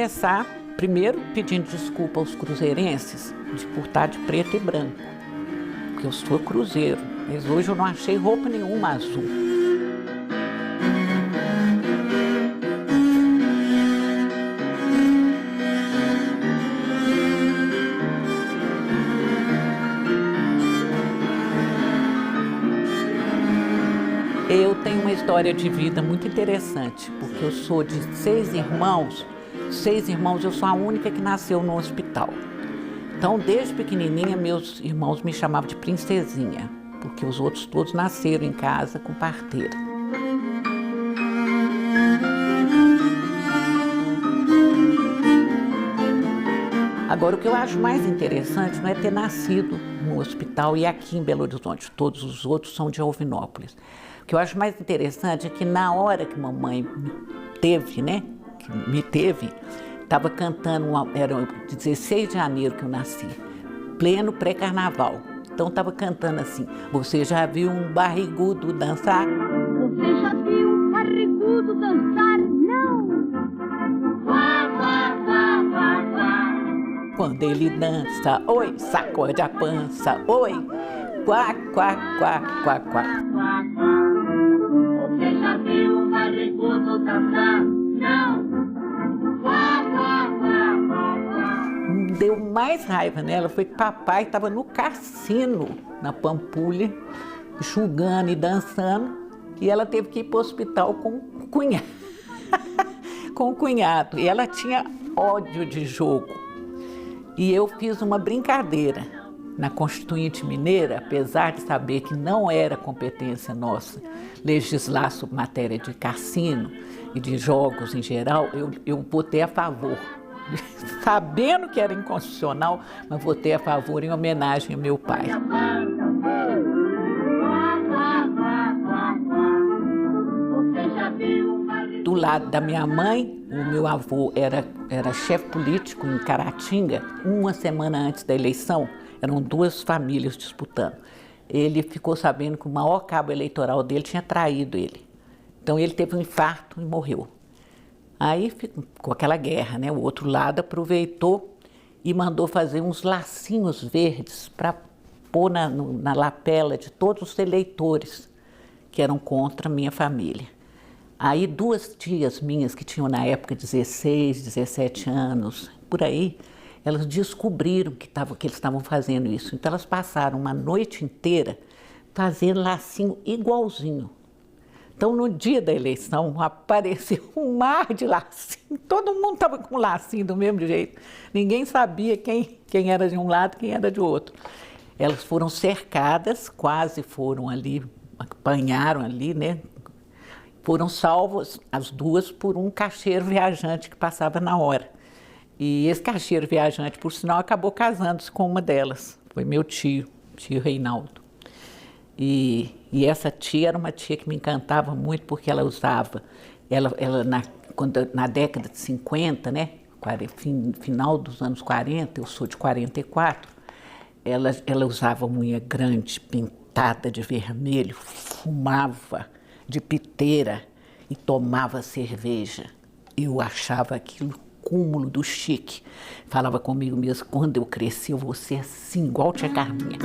começar, primeiro, pedindo desculpa aos cruzeirenses por estar de preto e branco, porque eu sou cruzeiro, mas hoje eu não achei roupa nenhuma azul. Eu tenho uma história de vida muito interessante, porque eu sou de 6 irmãos. 6 irmãos, eu sou a única que nasceu no hospital. Então, desde pequenininha, meus irmãos me chamavam de princesinha, porque os outros todos nasceram em casa com parteira. Agora, o que eu acho mais interessante não é ter nascido no hospital e aqui em Belo Horizonte, todos os outros são de Alvinópolis. O que eu acho mais interessante é que na hora que mamãe me teve, né, estava cantando, era 16 de janeiro que eu nasci, pleno pré-carnaval. Então estava cantando assim: você já viu um barrigudo dançar? Você já viu um barrigudo dançar? Não! Vá, vá, vá, vá, vá. Quando ele dança, oi, sacode a pança, oi, quá, quá, quá, quá, quá. Você já viu um barrigudo dançar? Não! Vá, vá, vá, vá, vá. Deu mais raiva nela foi que papai estava no cassino, na Pampulha, enxugando e dançando, e ela teve que ir para o hospital com o cunhado. Com o cunhado. E ela tinha ódio de jogo. E eu fiz uma brincadeira na Constituinte Mineira, apesar de saber que não era competência nossa legislar sobre matéria de cassino e de jogos em geral, eu votei a favor. Sabendo que era inconstitucional, mas votei a favor em homenagem ao meu pai. Do lado da minha mãe, o meu avô era chefe político em Caratinga. Uma semana antes da eleição, eram 2 famílias disputando. Ele ficou sabendo que o maior cabo eleitoral dele tinha traído ele. Então ele teve um infarto e morreu. Aí ficou aquela guerra, né? O outro lado aproveitou e mandou fazer uns lacinhos verdes para pôr na lapela de todos os eleitores que eram contra a minha família. Aí 2 tias minhas, que tinham na época 16, 17 anos, por aí, elas descobriram que eles estavam fazendo isso. Então elas passaram uma noite inteira fazendo lacinho igualzinho. Então no dia da eleição apareceu um mar de lacinho, todo mundo estava com lacinho do mesmo jeito. Ninguém sabia quem era de um lado e quem era de outro. Elas foram cercadas, quase foram ali, apanharam ali, né? Foram salvas as 2 por um caixeiro viajante que passava na hora. E esse caixeiro viajante, por sinal, acabou casando-se com uma delas. Foi meu tio Reinaldo. E essa tia era uma tia que me encantava muito porque ela usava, na década de 50, né, final dos anos 40, eu sou de 44, ela usava unha grande, pintada de vermelho, fumava de piteira e tomava cerveja. Eu achava aquilo cúmulo do chique. Falava comigo mesmo: quando eu crescer eu vou ser assim, igual tia Carminha.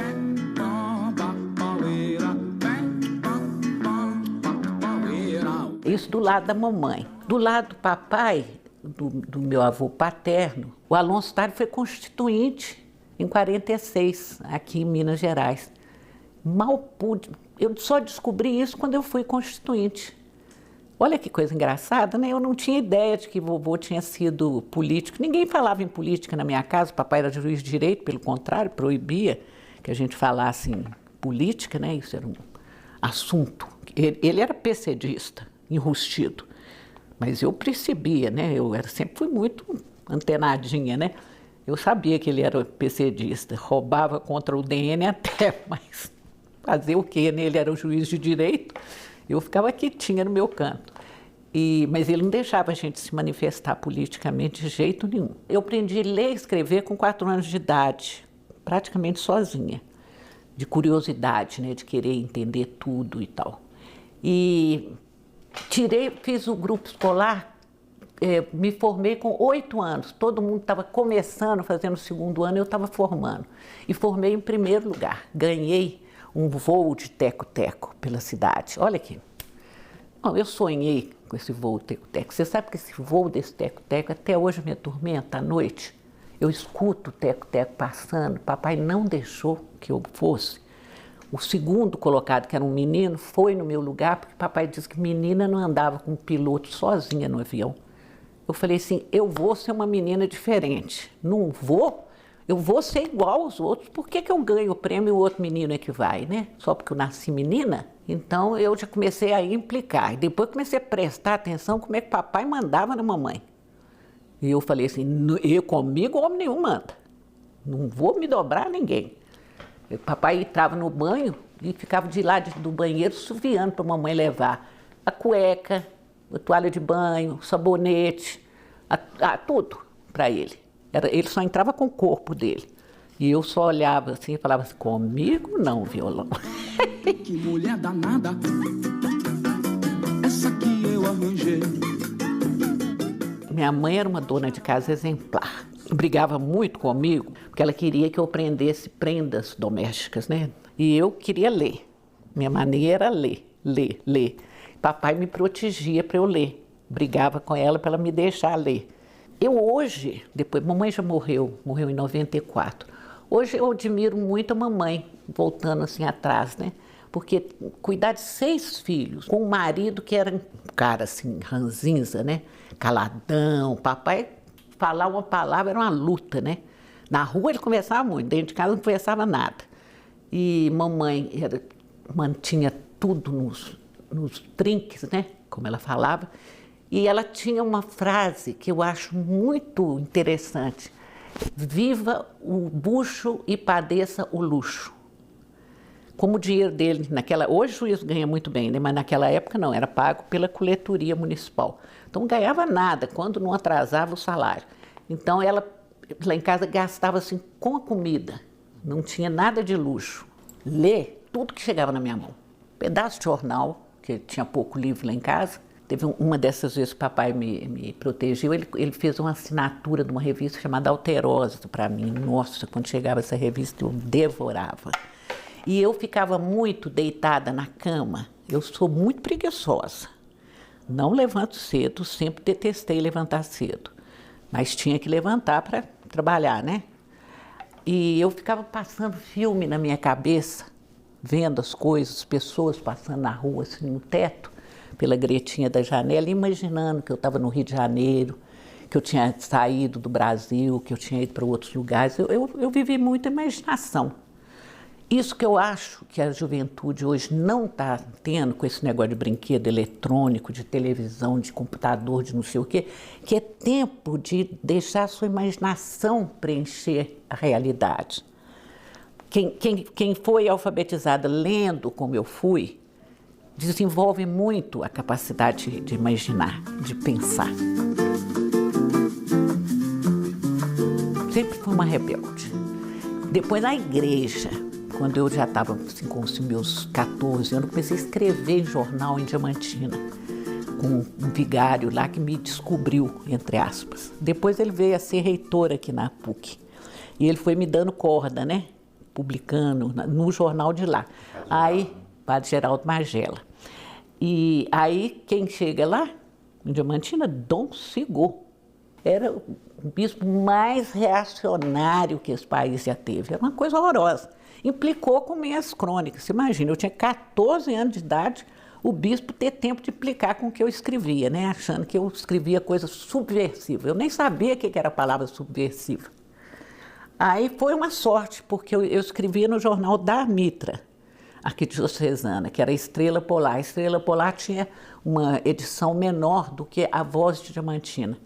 Isso do lado da mamãe. Do lado do papai, do meu avô paterno, o Alonso Tálio foi constituinte em 46, aqui em Minas Gerais. Mal pude. Eu só descobri isso quando eu fui constituinte. Olha que coisa engraçada, né? Eu não tinha ideia de que vovô tinha sido político. Ninguém falava em política na minha casa. O papai era juiz de direito, pelo contrário, proibia que a gente falasse em política, né? Isso era um assunto. Ele era PCdista, enrustido. Mas eu percebia, né? Sempre fui muito antenadinha, né? Eu sabia que ele era PCdista. Roubava contra o DN até, mas fazer o quê? Ele era o juiz de direito, eu ficava quietinha no meu canto. Mas ele não deixava a gente se manifestar politicamente de jeito nenhum. Eu aprendi a ler e escrever com 4 anos de idade, praticamente sozinha, de curiosidade, né, de querer entender tudo e tal. E fiz o grupo escolar me formei com 8 anos. Todo mundo estava começando, fazendo o segundo ano, eu estava formando. E formei em primeiro lugar. Ganhei um voo de teco-teco pela cidade. Olha aqui. Bom, eu sonhei com esse voo teco-teco. Você sabe que esse voo desse teco-teco até hoje me atormenta à noite? Eu escuto o teco-teco passando. Papai não deixou que eu fosse. O segundo colocado, que era um menino, foi no meu lugar, porque papai disse que menina não andava com um piloto sozinha no avião. Eu falei assim, eu vou ser uma menina diferente. Não vou, eu vou ser igual aos outros. Por que eu ganho o prêmio e o outro menino é que vai, né? Só porque eu nasci menina? Então eu já comecei a implicar. E depois comecei a prestar atenção como é que papai mandava na mamãe. E eu falei assim, comigo homem nenhum manda. Não vou me dobrar a ninguém. Papai entrava no banho e ficava de lá do banheiro suviando para a mamãe levar a cueca, a toalha de banho, o sabonete, tudo para ele. Ele só entrava com o corpo dele. E eu só olhava assim e falava assim, comigo não, violão. Que mulher danada, essa que eu arranjei. Minha mãe era uma dona de casa exemplar. Brigava muito comigo, porque ela queria que eu aprendesse prendas domésticas, né? E eu queria ler. Minha maneira era ler. Papai me protegia para eu ler. Brigava com ela para ela me deixar ler. Eu hoje, depois, mamãe já morreu em 94. Hoje eu admiro muito a mamãe, voltando assim atrás, né? Porque cuidar de 6 filhos, com um marido que era um cara assim, ranzinza, né? Caladão, papai falar uma palavra era uma luta, né? Na rua ele conversava muito, dentro de casa não conversava nada. E mamãe mantinha tudo nos trinques, né? Como ela falava. E ela tinha uma frase que eu acho muito interessante. Viva o bucho e padeça o luxo. Como o dinheiro dele hoje o juiz ganha muito bem, né? Mas naquela época não, era pago pela coletoria municipal. Então não ganhava nada quando não atrasava o salário. Então ela, lá em casa, gastava assim com a comida. Não tinha nada de luxo. Ler tudo que chegava na minha mão. Pedaço de jornal, que tinha pouco livro lá em casa. Teve uma dessas vezes que o papai me protegeu, ele fez uma assinatura de uma revista chamada Alterosa para mim. Nossa, quando chegava essa revista eu devorava. E eu ficava muito deitada na cama. Eu sou muito preguiçosa. Não levanto cedo, sempre detestei levantar cedo. Mas tinha que levantar para trabalhar, né? E eu ficava passando filme na minha cabeça, vendo as coisas, pessoas passando na rua, assim, no teto, pela gretinha da janela, imaginando que eu estava no Rio de Janeiro, que eu tinha saído do Brasil, que eu tinha ido para outros lugares. Eu vivi muita imaginação. Isso que eu acho que a juventude hoje não está tendo com esse negócio de brinquedo eletrônico, de televisão, de computador, de não sei o quê, que é tempo de deixar a sua imaginação preencher a realidade. Quem foi alfabetizada lendo como eu fui, desenvolve muito a capacidade de imaginar, de pensar. Sempre fui uma rebelde. Depois na igreja, quando eu já estava assim, com os meus 14 anos, comecei a escrever em jornal em Diamantina, com um vigário lá que me descobriu, entre aspas. Depois ele veio a ser reitor aqui na PUC. E ele foi me dando corda, né? Publicando no jornal de lá. Aí, Padre Geraldo Magela. E aí, quem chega lá, em Diamantina, Dom Sigô. Era o bispo mais reacionário que esse país já teve. Era uma coisa horrorosa. Implicou com minhas crônicas. Você imagina, eu tinha 14 anos de idade, o bispo ter tempo de implicar com o que eu escrevia, né? Achando que eu escrevia coisa subversiva. Eu nem sabia o que era a palavra subversiva. Aí foi uma sorte, porque eu escrevia no jornal da Mitra, arquidiocesana, que era a Estrela Polar. A Estrela Polar tinha uma edição menor do que a Voz de Diamantina.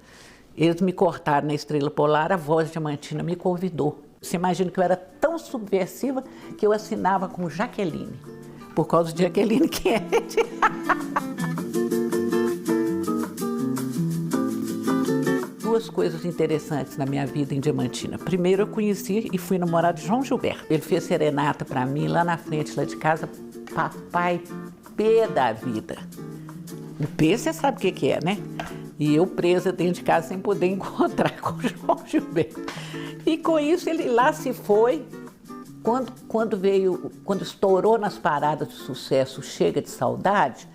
Eles me cortaram na Estrela Polar, a Voz de Diamantina me convidou. Você imagina que eu era tão subversiva que eu assinava como Jaqueline, por causa de Jaqueline Kennedy. Duas coisas interessantes na minha vida em Diamantina. Primeiro, eu conheci e fui namorar de João Gilberto. Ele fez serenata para mim lá na frente, lá de casa, papai P da vida. O P você sabe o que é, né? E eu presa dentro de casa sem poder encontrar com o João Gilberto. E com isso ele lá se foi. Quando estourou nas paradas de sucesso Chega de Saudade,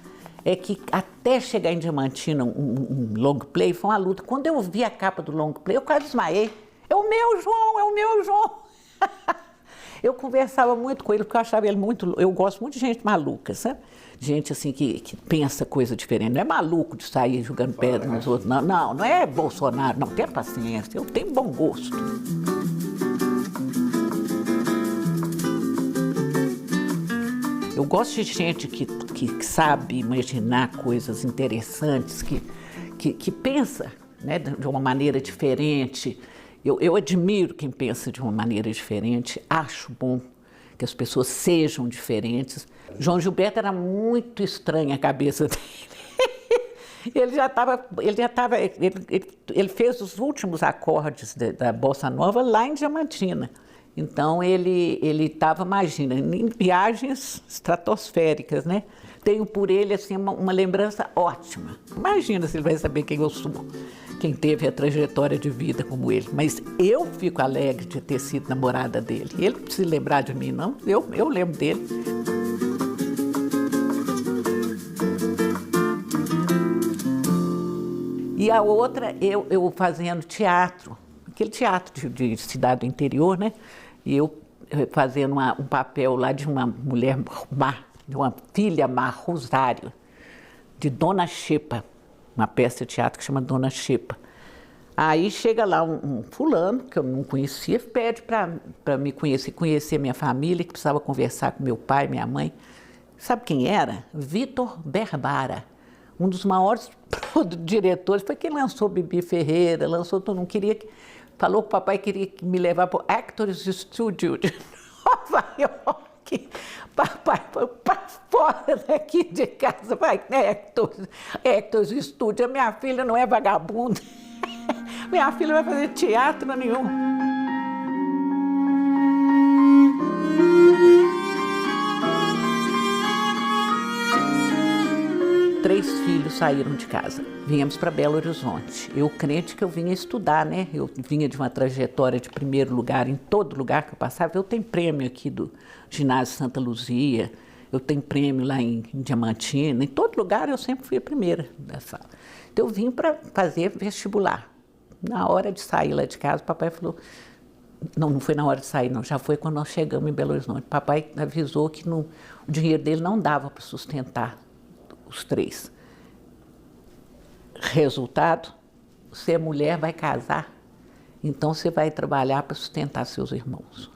é que até chegar em Diamantina um long play foi uma luta. Quando eu vi a capa do long play, eu quase desmaiei. É o meu João, é o meu João. Eu conversava muito com ele, porque eu achava ele muito... Eu gosto muito de gente maluca, sabe? Gente assim que pensa coisa diferente. Não é maluco de sair jogando pedra nos outros, não. Não é Bolsonaro, não. Tenha paciência, eu tenho bom gosto. Eu gosto de gente que sabe imaginar coisas interessantes, que pensa, né, de uma maneira diferente. Eu admiro quem pensa de uma maneira diferente, acho bom que as pessoas sejam diferentes. João Gilberto era muito estranha a cabeça dele. Ele fez os últimos acordes da Bossa Nova lá em Diamantina. Então ele estava, imagina, em viagens estratosféricas, né? Tenho por ele assim uma lembrança ótima. Imagina se ele vai saber quem eu sou, quem teve a trajetória de vida como ele. Mas eu fico alegre de ter sido namorada dele. Ele não precisa lembrar de mim, não. Eu lembro dele. E a outra, eu fazendo teatro, aquele teatro de cidade do interior, né? E eu fazendo um papel lá de uma mulher má, de uma filha má, Rosário, de Dona Xepa, uma peça de teatro que chama Dona Xepa. Aí chega lá um fulano, que eu não conhecia, pede para me conhecer minha família, que precisava conversar com meu pai, minha mãe. Sabe quem era? Vitor Berbara, um dos maiores diretores, foi quem lançou Bibi Ferreira, lançou todo mundo, falou que o papai queria me levar para o Actors Studio de Nova York. Papai foi para fora daqui de casa, vai, Actors Studio, minha filha não é vagabunda, minha filha vai fazer teatro nenhum. 3 filhos saíram de casa. Viemos para Belo Horizonte. Eu crente que eu vinha estudar, né? Eu vinha de uma trajetória de primeiro lugar em todo lugar que eu passava. Eu tenho prêmio aqui do Ginásio Santa Luzia, eu tenho prêmio lá em Diamantina. Em todo lugar eu sempre fui a primeira da sala. Então eu vim para fazer vestibular. Na hora de sair lá de casa, o papai falou... Não foi na hora de sair, não. Já foi quando nós chegamos em Belo Horizonte. O papai avisou que o dinheiro dele não dava para sustentar os 3. Resultado, você é mulher, vai casar, então você vai trabalhar para sustentar seus irmãos.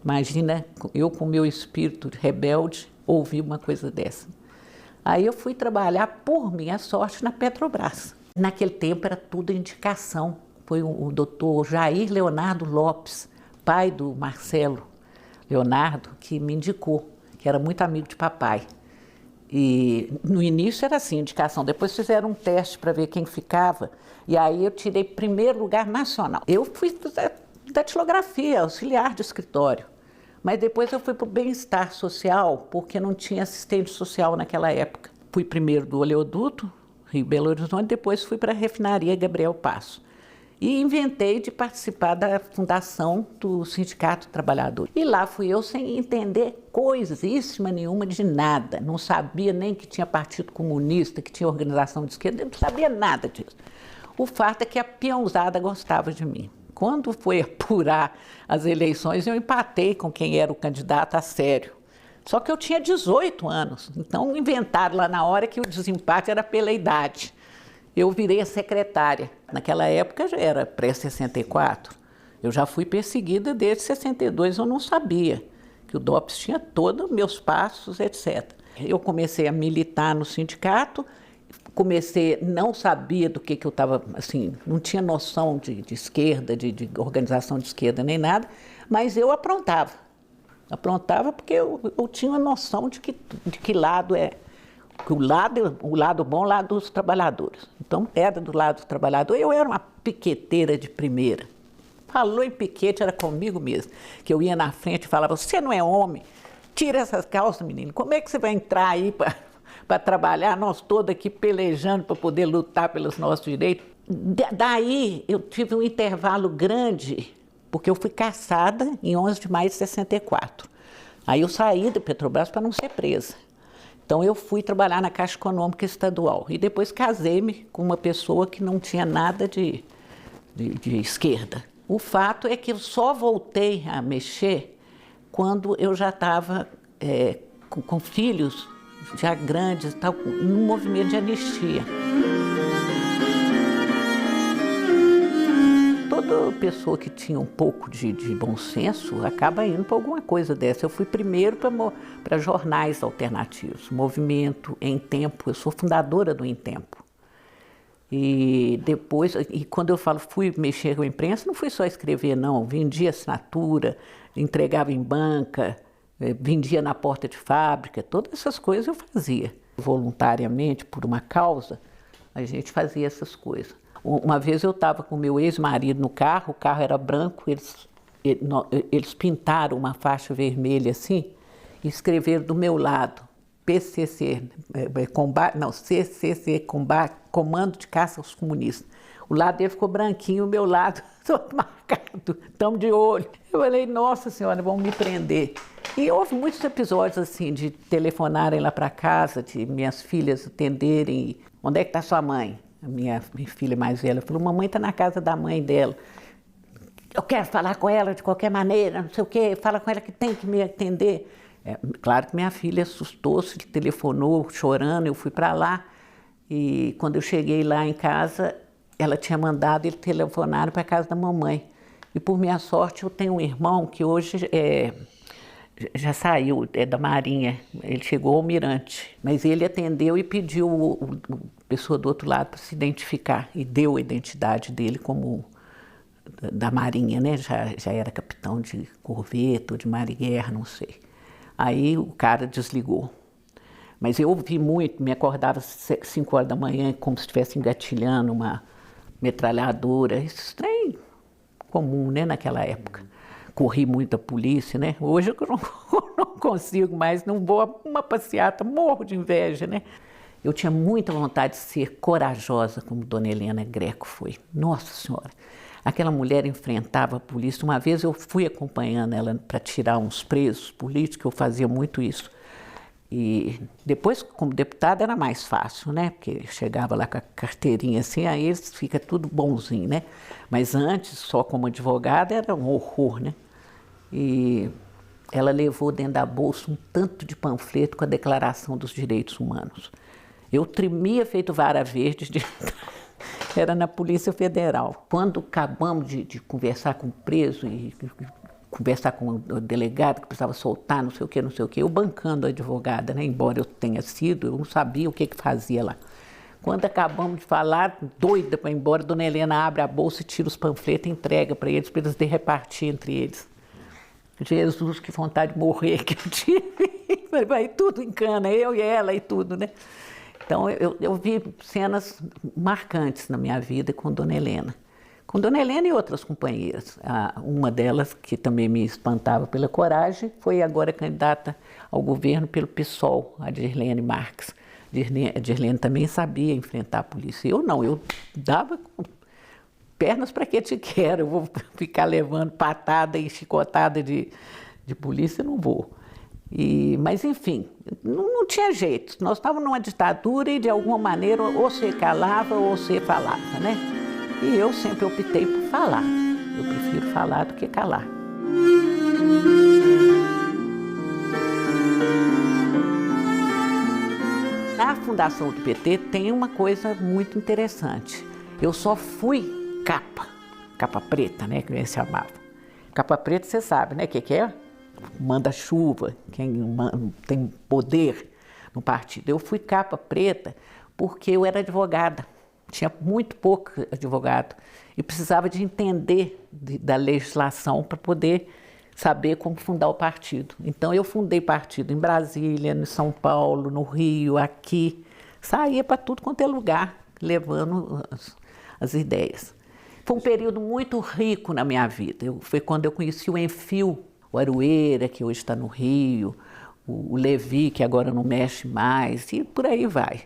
Imagina, eu com meu espírito rebelde, ouvi uma coisa dessa. Aí eu fui trabalhar, por minha sorte, na Petrobras. Naquele tempo era tudo indicação. Foi o doutor Jair Leonardo Lopes, pai do Marcelo Leonardo, que me indicou, que era muito amigo de papai. E no início era assim, indicação, depois fizeram um teste para ver quem ficava, e aí eu tirei primeiro lugar nacional. Eu fui da datilografia, auxiliar de escritório, mas depois eu fui para o bem-estar social, porque não tinha assistente social naquela época. Fui primeiro do oleoduto, Rio Belo Horizonte, depois fui para a refinaria Gabriel Passo. E inventei de participar da fundação do Sindicato Trabalhador. E lá fui eu sem entender coisíssima nenhuma de nada. Não sabia nem que tinha Partido Comunista, que tinha organização de esquerda, não sabia nada disso. O fato é que a peãozada gostava de mim. Quando foi apurar as eleições, eu empatei com quem era o candidato a sério. Só que eu tinha 18 anos, então inventaram lá na hora que o desempate era pela idade. Eu virei a secretária. Naquela época já era pré-64. Eu já fui perseguida desde 62, eu não sabia que o DOPS tinha todos meus passos, etc. Eu comecei a militar no sindicato, não sabia do que eu estava, assim, não tinha noção de esquerda, de organização de esquerda nem nada, mas eu aprontava. Aprontava porque eu tinha uma noção de que lado é. O lado bom, o lado dos trabalhadores. Então, era do lado dos trabalhadores. Eu era uma piqueteira de primeira. Falou em piquete, era comigo mesmo. Que eu ia na frente e falava, você não é homem? Tira essas calças, menino. Como é que você vai entrar aí para trabalhar, nós todos aqui pelejando para poder lutar pelos nossos direitos. Daí eu tive um intervalo grande, porque eu fui cassada em 11 de maio de 64. Aí eu saí da Petrobras para não ser presa. Então eu fui trabalhar na Caixa Econômica Estadual e depois casei-me com uma pessoa que não tinha nada de esquerda. O fato é que eu só voltei a mexer quando eu já estava com filhos já grandes, tal, num movimento de anistia. Toda pessoa que tinha um pouco de bom senso acaba indo para alguma coisa dessa. Eu fui primeiro para jornais alternativos, Movimento, Em Tempo. Eu sou fundadora do Em Tempo. E depois, quando eu falo fui mexer com a imprensa, não fui só escrever, não. Vendia assinatura, entregava em banca, vendia na porta de fábrica, todas essas coisas eu fazia. Voluntariamente, por uma causa, a gente fazia essas coisas. Uma vez eu estava com meu ex-marido no carro, o carro era branco, eles pintaram uma faixa vermelha assim e escreveram do meu lado, PCC, CCC, Comando de Caça aos Comunistas. O lado dele ficou branquinho, o meu lado todo marcado, estamos de olho. Eu falei, nossa senhora, vão me prender. E houve muitos episódios assim, de telefonarem lá para casa, de minhas filhas atenderem, onde é que está sua mãe? A minha filha mais velha falou, mamãe está na casa da mãe dela. Eu quero falar com ela de qualquer maneira, não sei o quê, fala com ela que tem que me atender. Claro que minha filha assustou-se, telefonou chorando, eu fui para lá. E quando eu cheguei lá em casa, ela tinha mandado eles telefonarem para a casa da mamãe. E por minha sorte eu tenho um irmão que hoje já saiu, é da Marinha, ele chegou ao Almirante. Mas ele atendeu e pediu a pessoa do outro lado para se identificar. E deu a identidade dele como da Marinha, né? Já era capitão de corveta ou de mar e guerra, não sei. Aí o cara desligou. Mas eu ouvi muito, me acordava às 5 horas da manhã, como se estivesse engatilhando uma metralhadora. Isso é trem comum, né, naquela época. Corri muito a polícia, né? Hoje eu não consigo mais, não vou a uma passeata, morro de inveja, né? Eu tinha muita vontade de ser corajosa, como Dona Helena Greco foi. Nossa Senhora! Aquela mulher enfrentava a polícia. Uma vez eu fui acompanhando ela para tirar uns presos políticos, eu fazia muito isso. E depois, como deputada, era mais fácil, né? Porque chegava lá com a carteirinha assim, aí eles fica tudo bonzinho, né? Mas antes, só como advogada, era um horror, né? E ela levou dentro da bolsa um tanto de panfleto com a Declaração dos Direitos Humanos. Eu tremia feito vara verde, era na Polícia Federal. Quando acabamos de conversar com o preso e conversar com o delegado que precisava soltar, não sei o quê, eu bancando a advogada, né? Embora eu tenha sido, eu não sabia o que fazia lá. Quando acabamos de falar, doida para ir embora, Dona Helena abre a bolsa e tira os panfletos e entrega para eles repartir entre eles. Jesus, que vontade de morrer que eu tive. Vai tudo em cana, eu e ela e tudo, né? Então eu vi cenas marcantes na minha vida com Dona Helena. Com Dona Helena e outras companheiras. Uma delas, que também me espantava pela coragem, foi agora candidata ao governo pelo PSOL, a Dirlene Marques. A Dirlene também sabia enfrentar a polícia. Eu não, eu dava pernas para que te quero. Eu vou ficar levando patada e chicotada de polícia, não vou. Mas, enfim, não tinha jeito. Nós estávamos numa ditadura e, de alguma maneira, ou você calava ou você falava, né? E eu sempre optei por falar. Eu prefiro falar do que calar. Na fundação do PT tem uma coisa muito interessante. Eu só fui capa preta, né, que eles chamavam. Capa preta, você sabe, né, o que é? Manda-chuva, quem tem poder no partido. Eu fui capa preta porque eu era advogada. Tinha muito pouco advogado e precisava de entender da legislação para poder saber como fundar o partido. Então eu fundei partido em Brasília, em São Paulo, no Rio, aqui. Saía para tudo quanto é lugar, levando as ideias. Foi um período muito rico na minha vida. Foi quando eu conheci o Enfio, o Aroeira, que hoje está no Rio, o Levi, que agora não mexe mais, e por aí vai.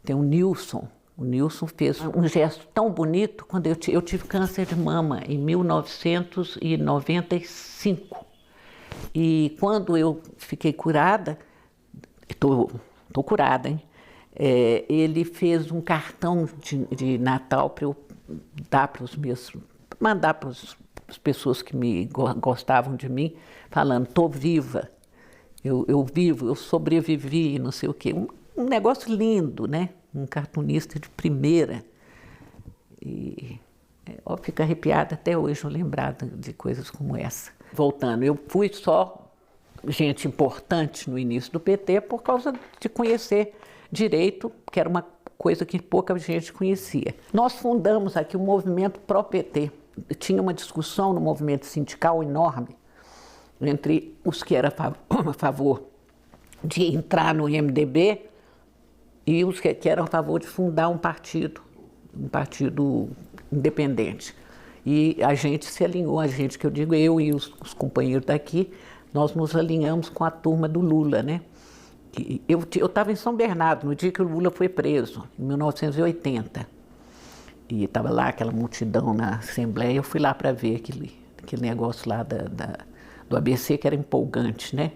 Tem o Nilson. O Nilson fez um gesto tão bonito quando eu tive câncer de mama em 1995. E quando eu fiquei curada, tô curada, hein? Ele fez um cartão de Natal para eu dar para os meus, mandar para as pessoas que gostavam de mim, falando, tô viva, eu vivo, eu sobrevivi, não sei o quê. Um negócio lindo, né? Um cartunista de primeira. E fico arrepiada até hoje eu lembrar de coisas como essa. Voltando, eu fui só gente importante no início do PT por causa de conhecer direito, que era uma coisa que pouca gente conhecia. Nós fundamos aqui o movimento pró-PT. Tinha uma discussão no movimento sindical enorme entre os que eram a favor de entrar no MDB e os que eram a favor de fundar um partido independente. E a gente se alinhou, que eu digo, eu e os companheiros daqui, nós nos alinhamos com a turma do Lula, né? Eu estava em São Bernardo no dia que o Lula foi preso, em 1980. E estava lá aquela multidão na Assembleia, eu fui lá para ver aquele negócio lá do ABC, que era empolgante, né?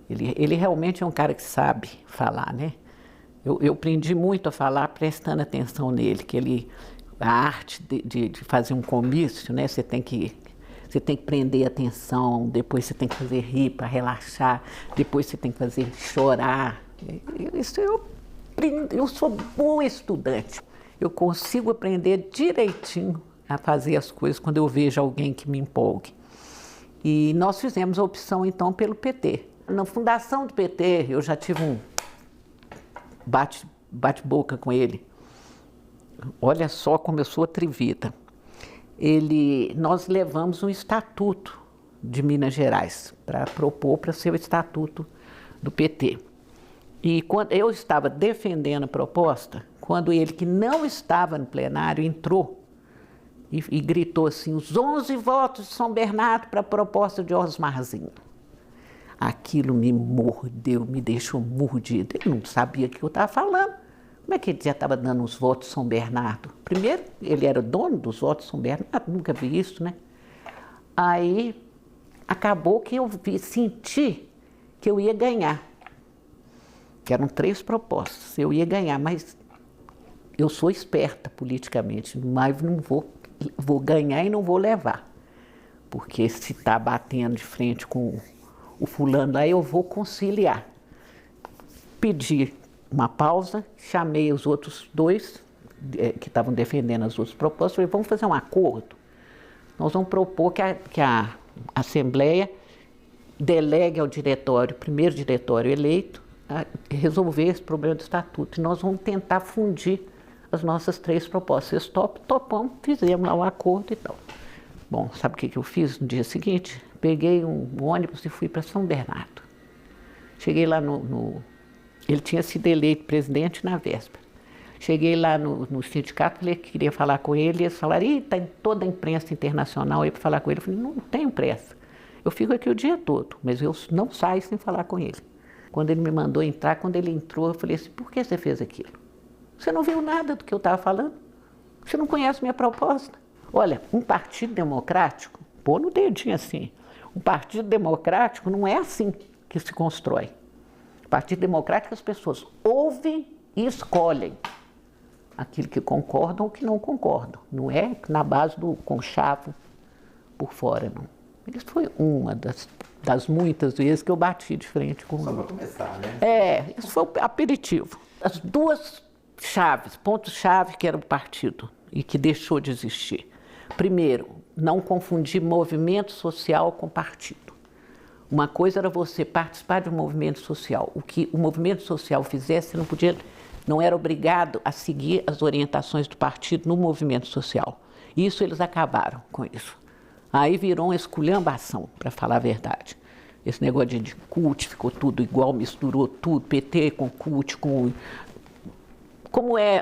Ele realmente é um cara que sabe falar, né? Eu aprendi muito a falar prestando atenção nele, a arte de fazer um comício, né? Você tem que prender a atenção, depois você tem que fazer rir para relaxar, depois você tem que fazer chorar. Eu sou bom estudante. Eu consigo aprender direitinho a fazer as coisas quando eu vejo alguém que me empolgue. E nós fizemos a opção, então, pelo PT. Na fundação do PT, eu já tive um bate-boca com ele. Olha só como eu sou atrevida. Nós levamos um estatuto de Minas Gerais para propor para ser o estatuto do PT. E quando eu estava defendendo a proposta, quando ele, que não estava no plenário, entrou e gritou assim, os 11 votos de São Bernardo para a proposta de Osmarzinho. Aquilo me mordeu, me deixou mordida. Ele não sabia o que eu estava falando. Como é que ele já estava dando os votos de São Bernardo? Primeiro, ele era dono dos votos de São Bernardo, nunca vi isso, né? Aí, acabou que eu senti que eu ia ganhar. Que eram 3 propostas, eu ia ganhar, mas eu sou esperta politicamente, mas não vou ganhar e não vou levar. Porque se está batendo de frente com o fulano lá, eu vou conciliar. Pedi uma pausa, chamei os outros 2 que estavam defendendo as outras propostas, falei, vamos fazer um acordo. Nós vamos propor que a Assembleia delegue ao diretório, primeiro diretório eleito, a resolver esse problema do estatuto. E nós vamos tentar fundir as nossas 3 propostas. Eles topamos, fizemos lá o acordo e tal. Bom, sabe o que eu fiz no dia seguinte? Peguei um ônibus e fui para São Bernardo. Cheguei lá ele tinha sido eleito presidente na véspera. Cheguei lá no sindicato, falei que queria falar com ele, e eles falaram, está em toda a imprensa internacional aí para falar com ele. Eu falei, não tenho pressa, eu fico aqui o dia todo, mas eu não saio sem falar com ele. Quando ele me mandou entrar, quando ele entrou, eu falei assim, por que você fez aquilo? Você não viu nada do que eu estava falando? Você não conhece minha proposta? Olha, um partido democrático, pô no dedinho assim, um partido democrático não é assim que se constrói. Partido democrático, as pessoas ouvem e escolhem aquilo que concordam ou que não concordam. Não é na base do conchavo por fora, não. Isso foi uma das muitas vezes que eu bati de frente com o Lula. Só para começar, né? Isso foi o aperitivo. As 2 chaves, pontos-chave que era o partido e que deixou de existir. Primeiro, não confundir movimento social com partido. Uma coisa era você participar de um movimento social. O que o movimento social fizesse, não era obrigado a seguir as orientações do partido no movimento social. Isso eles acabaram com isso. Aí virou uma esculhambação, para falar a verdade. Esse negócio de CUT ficou tudo igual, misturou tudo, PT com CUT, como é...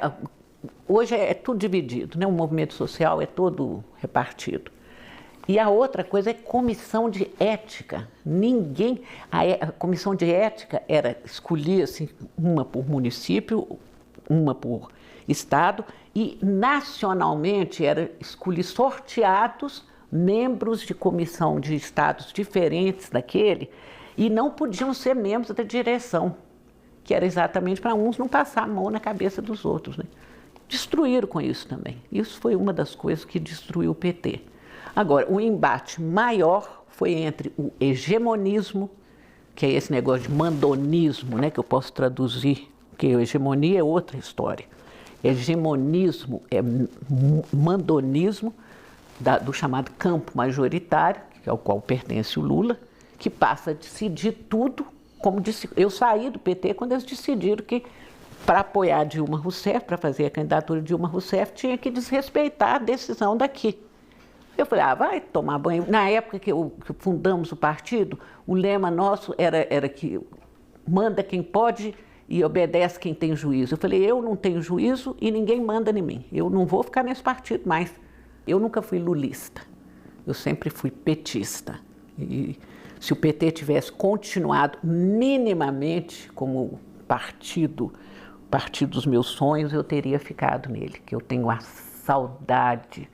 Hoje é tudo dividido, né? O movimento social é todo repartido. E a outra coisa é comissão de ética. A comissão de ética escolhia assim, uma por município, uma por estado, e nacionalmente era escolher sorteados membros de comissão de estados diferentes daquele, e não podiam ser membros da direção, que era exatamente para uns não passar a mão na cabeça dos outros, né? Destruíram com isso também. Isso foi uma das coisas que destruiu o PT. Agora, o embate maior foi entre o hegemonismo, que é esse negócio de mandonismo, né, que eu posso traduzir, porque a hegemonia é outra história. Hegemonismo é mandonismo do chamado campo majoritário, que é ao qual pertence o Lula, que passa a decidir tudo, como disse, eu saí do PT quando eles decidiram que para apoiar Dilma Rousseff, para fazer a candidatura de Dilma Rousseff, tinha que desrespeitar a decisão daqui. Eu falei, vai tomar banho. Na época que fundamos o partido, o lema nosso era que manda quem pode e obedece quem tem juízo. Eu falei, eu não tenho juízo e ninguém manda em mim. Eu não vou ficar nesse partido mais. Eu nunca fui lulista, eu sempre fui petista. E se o PT tivesse continuado minimamente como partido dos meus sonhos, eu teria ficado nele, que eu tenho a saudade,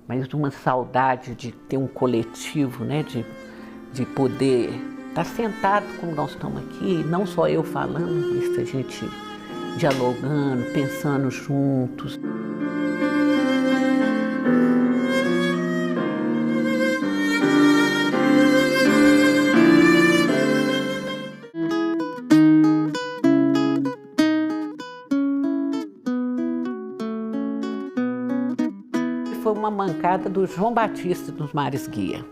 mas uma saudade de ter um coletivo, né, de poder estar sentado como nós estamos aqui, não só eu falando, mas a gente dialogando, pensando juntos. Foi uma mancada do João Batista dos Mares Guia,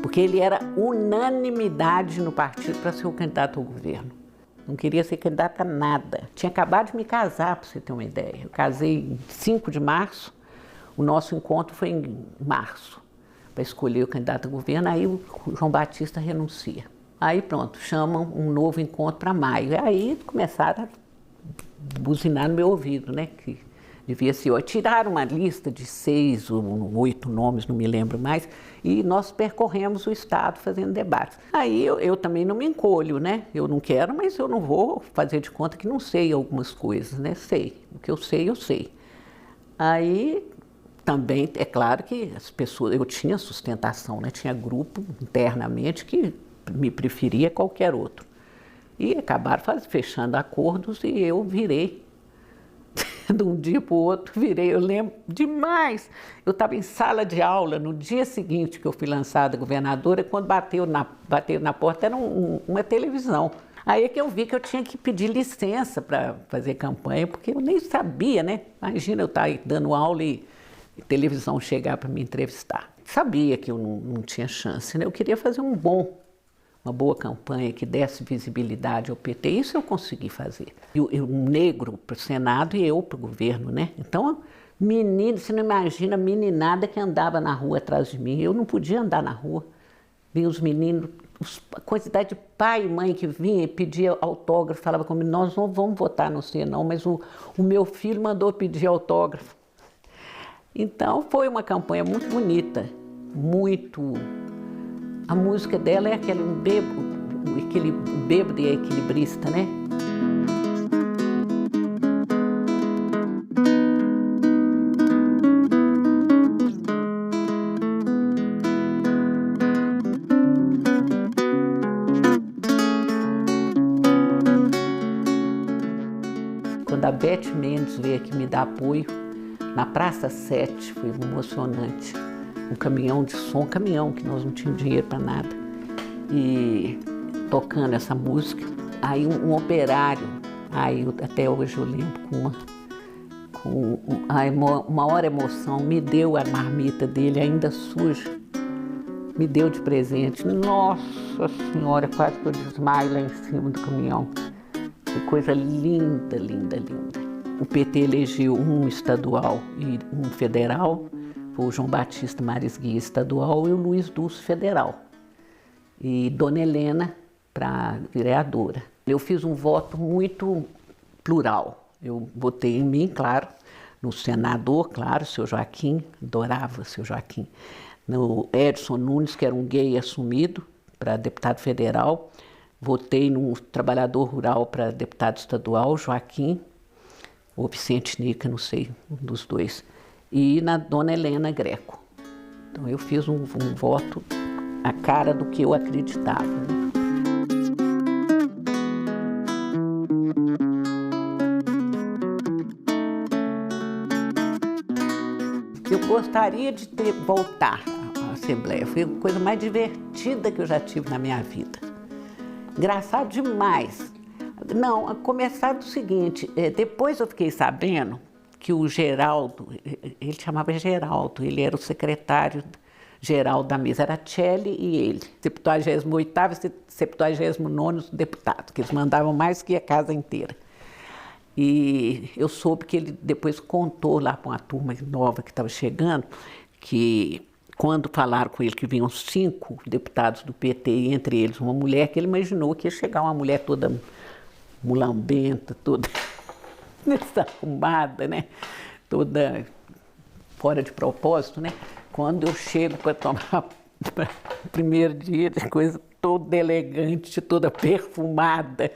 porque ele era unanimidade no partido para ser o candidato ao governo. Não queria ser candidato a nada. Tinha acabado de me casar, para você ter uma ideia. Eu casei em 5 de março, o nosso encontro foi em março, para escolher o candidato ao governo, aí o João Batista renuncia. Aí pronto, chamam um novo encontro para maio. E aí começaram a buzinar no meu ouvido, né? Que devia ser. Tiraram uma lista de 6 ou 8 nomes, não me lembro mais, e nós percorremos o estado fazendo debates. Aí eu também não me encolho, né? Eu não quero, mas eu não vou fazer de conta que não sei algumas coisas, né? Sei. O que eu sei, eu sei. Aí também, é claro que as pessoas, eu tinha sustentação, né? Tinha grupo internamente que me preferia a qualquer outro. E acabaram fechando acordos e eu virei. De um dia para o outro, eu lembro demais. Eu estava em sala de aula no dia seguinte que eu fui lançada governadora, quando bateu na porta, era uma televisão. Aí é que eu vi que eu tinha que pedir licença para fazer campanha, porque eu nem sabia, né? Imagina eu estar aí dando aula e televisão chegar para me entrevistar. Sabia que eu não tinha chance, né? Eu queria fazer uma boa campanha que desse visibilidade ao PT, isso eu consegui fazer. Um negro para o Senado e eu para o governo, né? Então, menino, você não imagina a meninada que andava na rua atrás de mim. Eu não podia andar na rua. Vinha os meninos, a quantidade de pai e mãe que vinha e pedia autógrafo, falava comigo, nós não vamos votar no você não, mas o meu filho mandou pedir autógrafo. Então, foi uma campanha muito bonita, muito... A música dela é aquele bêbado e equilibrista, né? Quando a Beth Mendes veio aqui me dar apoio, na Praça 7, foi emocionante. Um caminhão de som, que nós não tínhamos dinheiro para nada, e tocando essa música. Aí um operário, até hoje eu lembro com uma hora emoção, me deu a marmita dele ainda suja, me deu de presente. Nossa Senhora, quase que eu desmaio lá em cima do caminhão. Que coisa linda, linda, linda. O PT elegeu um estadual e um federal, o João Batista Mares Guia estadual e o Luiz Dulce federal. E Dona Helena para vereadora. Eu fiz um voto muito plural. Eu votei em mim, claro, no senador, claro, seu Joaquim, adorava seu Joaquim. no Edson Nunes, que era um gay assumido para deputado federal. Votei num trabalhador rural para deputado estadual, Joaquim, ou Vicente Nica, não sei, um dos dois. E na dona Helena Greco. Então eu fiz um voto à cara do que eu acreditava, né? Eu gostaria de voltar à Assembleia. Foi a coisa mais divertida que eu já tive na minha vida. Engraçado demais. Não, a começar do seguinte, depois eu fiquei sabendo que o Geraldo, ele chamava Geraldo, ele era o secretário-geral da mesa, era Tchelle e ele, 78º e 79º deputado, que eles mandavam mais que a casa inteira. E eu soube que ele depois contou lá para uma turma nova que estava chegando, que quando falaram com ele que vinham 5 deputados do PT, e entre eles uma mulher, que ele imaginou que ia chegar uma mulher toda mulambenta, toda desarrumada, né? Toda fora de propósito, né? Quando eu chego para tomar o primeiro dia de coisa toda elegante, toda perfumada,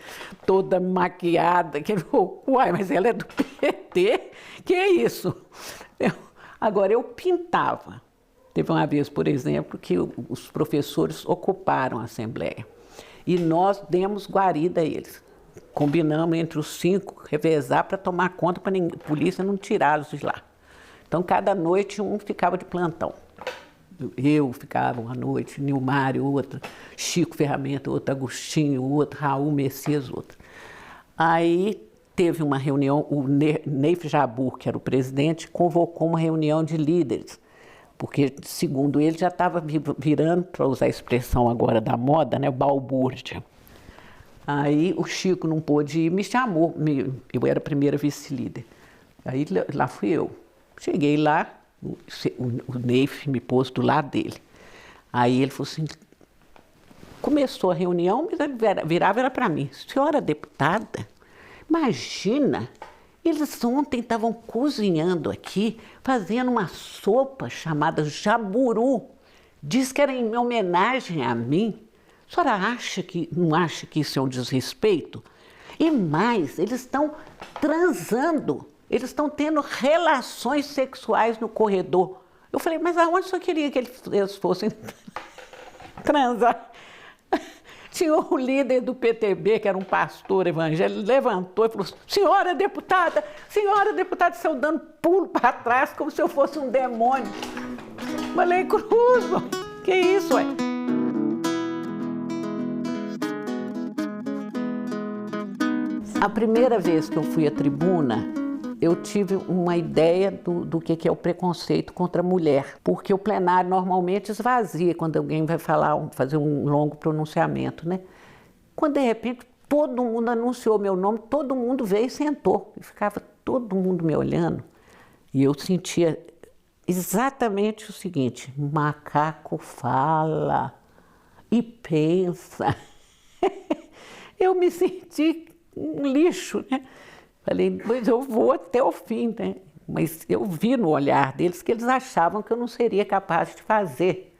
toda maquiada, que uai, mas ela é do PT? Que é isso? Agora, eu pintava. Teve uma vez, por exemplo, que os professores ocuparam a Assembleia e nós demos guarida a eles. Combinamos entre os 5 revezar para tomar conta para a polícia não tirá-los de lá. Então, cada noite um ficava de plantão. Eu ficava uma noite, Nilmário, outro, Chico Ferramenta, outro, Agostinho, outro, Raul Messias, outro. Aí teve uma reunião, o Neif Jabbour, que era o presidente, convocou uma reunião de líderes, porque, segundo ele, já estava virando, para usar a expressão agora da moda, né, balbúrdia. Aí o Chico não pôde ir, me chamou, eu era a primeira vice-líder. Aí lá fui eu. Cheguei lá, o Neif me pôs do lado dele. Aí ele falou assim, começou a reunião, virava era para mim, senhora deputada, imagina, eles ontem estavam cozinhando aqui, fazendo uma sopa chamada jaburu, diz que era em homenagem a mim. A senhora não acha que isso é um desrespeito? E mais, eles estão transando, eles estão tendo relações sexuais no corredor. Eu falei, mas aonde o senhor queria que eles fossem transar? Tinha o líder do PTB, que era um pastor evangélico, levantou e falou, senhora deputada, saiu dando pulo para trás como se eu fosse um demônio. Falei, Cruzo, que isso, ué? A primeira vez que eu fui à tribuna, eu tive uma ideia do que é o preconceito contra a mulher, porque o plenário normalmente esvazia quando alguém vai fazer um longo pronunciamento, né? Quando de repente todo mundo anunciou meu nome, todo mundo veio e sentou, e ficava todo mundo me olhando, e eu sentia exatamente o seguinte, macaco fala e pensa. Eu me senti um lixo, né? Falei, mas eu vou até o fim, né? Mas eu vi no olhar deles que eles achavam que eu não seria capaz de fazer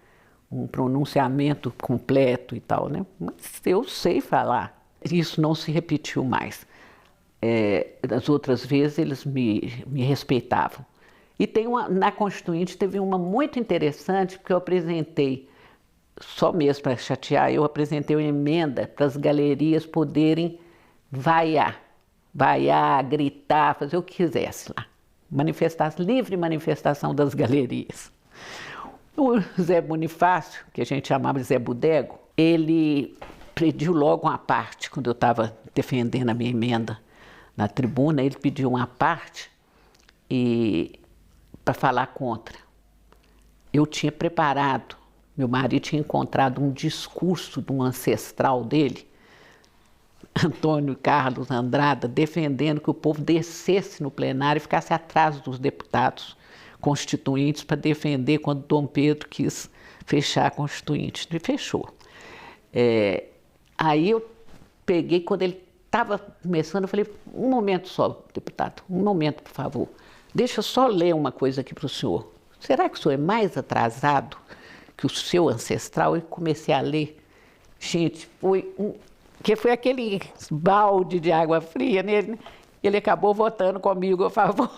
um pronunciamento completo e tal, né? Mas eu sei falar. Isso não se repetiu mais. Das outras vezes eles me respeitavam. E na Constituinte teve uma muito interessante, porque eu apresentei, só mesmo para chatear, eu apresentei uma emenda para as galerias poderem vaiar, gritar, fazer o que quisesse lá. Livre manifestação das galerias. O Zé Bonifácio, que a gente chamava de Zé Bodego, ele pediu logo uma parte, quando eu estava defendendo a minha emenda na tribuna, ele pediu uma parte para falar contra. Eu tinha preparado, meu marido tinha encontrado um discurso de um ancestral dele, Antônio Carlos Andrada, defendendo que o povo descesse no plenário e ficasse atrás dos deputados constituintes para defender quando Dom Pedro quis fechar a Constituinte. Ele fechou. Aí eu peguei, quando ele estava começando, eu falei, um momento só, deputado, um momento, por favor. Deixa eu só ler uma coisa aqui para o senhor. Será que o senhor é mais atrasado que o seu ancestral, e comecei a ler. Gente, foi aquele balde de água fria nele, né? Ele acabou votando comigo a favor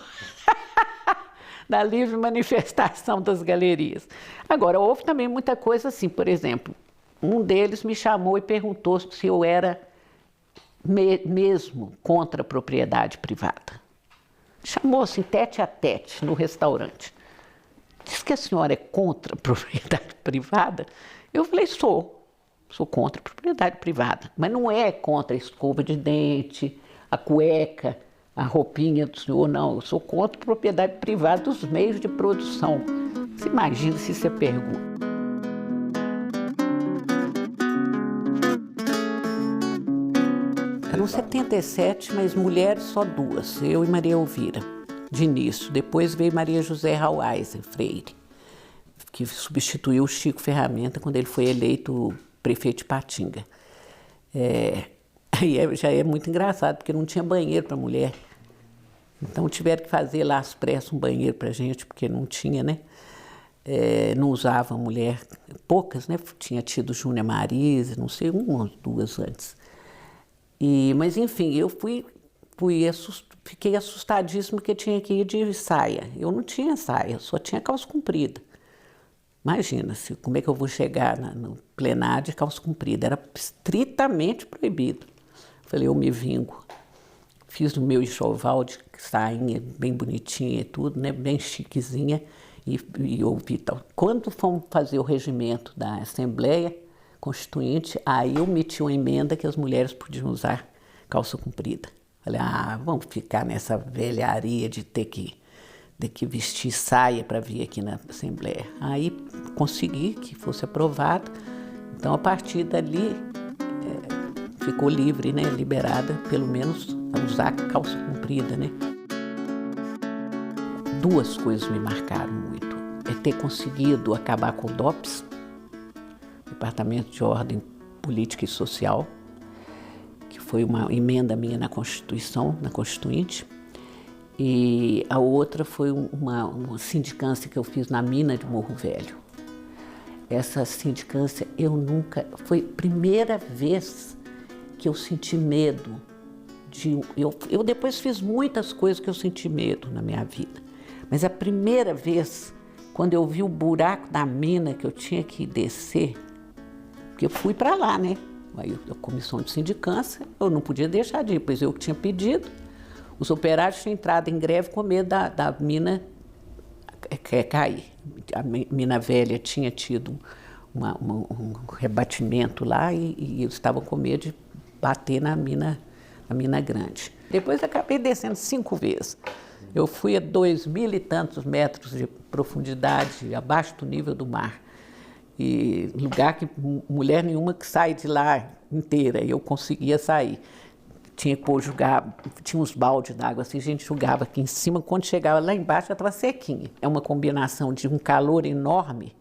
da livre manifestação das galerias. Agora, houve também muita coisa assim, por exemplo, um deles me chamou e perguntou se eu era mesmo contra a propriedade privada. Chamou assim, tete a tete, no restaurante. Diz que a senhora é contra a propriedade privada? Eu falei, sou contra a propriedade privada, mas não é contra a escova de dente, a cueca, a roupinha do senhor, não. Eu sou contra a propriedade privada dos meios de produção. Você imagina se isso é pergunta. Eram 77, mas mulheres só 2, eu e Maria Elvira, de início. Depois veio Maria José Rauaisen Freire, que substituiu o Chico Ferramenta quando ele foi eleito prefeito de Patinga. Aí já é muito engraçado, porque não tinha banheiro para mulher. Então tiveram que fazer lá às pressas um banheiro para a gente, porque não tinha, né? Não usava mulher, poucas, né? Tinha tido Júnia Marise, não sei, 1 ou 2 antes. Mas enfim, eu fiquei assustadíssima porque tinha que ir de saia. Eu não tinha saia, só tinha calça comprida. Imagina, como é que eu vou chegar no plenário de calça comprida? Era estritamente proibido. Falei, eu me vingo. Fiz o meu enxoval de sainha bem bonitinha e tudo, né? Bem chiquezinha, e ouvi tal. Quando fomos fazer o regimento da Assembleia Constituinte, aí eu meti uma emenda que as mulheres podiam usar calça comprida. Falei, vamos ficar nessa velharia de ter que vestir saia para vir aqui na Assembleia. Aí consegui que fosse aprovado. Então, a partir dali, ficou livre, né? Liberada, pelo menos, a usar calça comprida, né? 2 coisas me marcaram muito. É ter conseguido acabar com o DOPS, Departamento de Ordem Política e Social, que foi uma emenda minha na Constituição, na Constituinte. E a outra foi uma sindicância que eu fiz na mina de Morro Velho. Essa sindicância foi a primeira vez que eu senti medo. Eu depois fiz muitas coisas que eu senti medo na minha vida, mas a primeira vez, quando eu vi o buraco da mina que eu tinha que descer, porque eu fui para lá, né? Aí a comissão de sindicância, eu não podia deixar de ir, pois eu tinha pedido. Os operários tinham entrado em greve com medo da mina cair. A mina velha tinha tido um rebatimento lá e eles estavam com medo de bater na mina grande. Depois eu acabei descendo 5 vezes. Eu fui a 2.000 e tantos metros de profundidade, abaixo do nível do mar. E lugar que mulher nenhuma que sai de lá inteira, eu conseguia sair. Tinha uns baldes d'água, assim, a gente jogava aqui em cima, quando chegava lá embaixo já estava sequinha. É uma combinação de um calor enorme,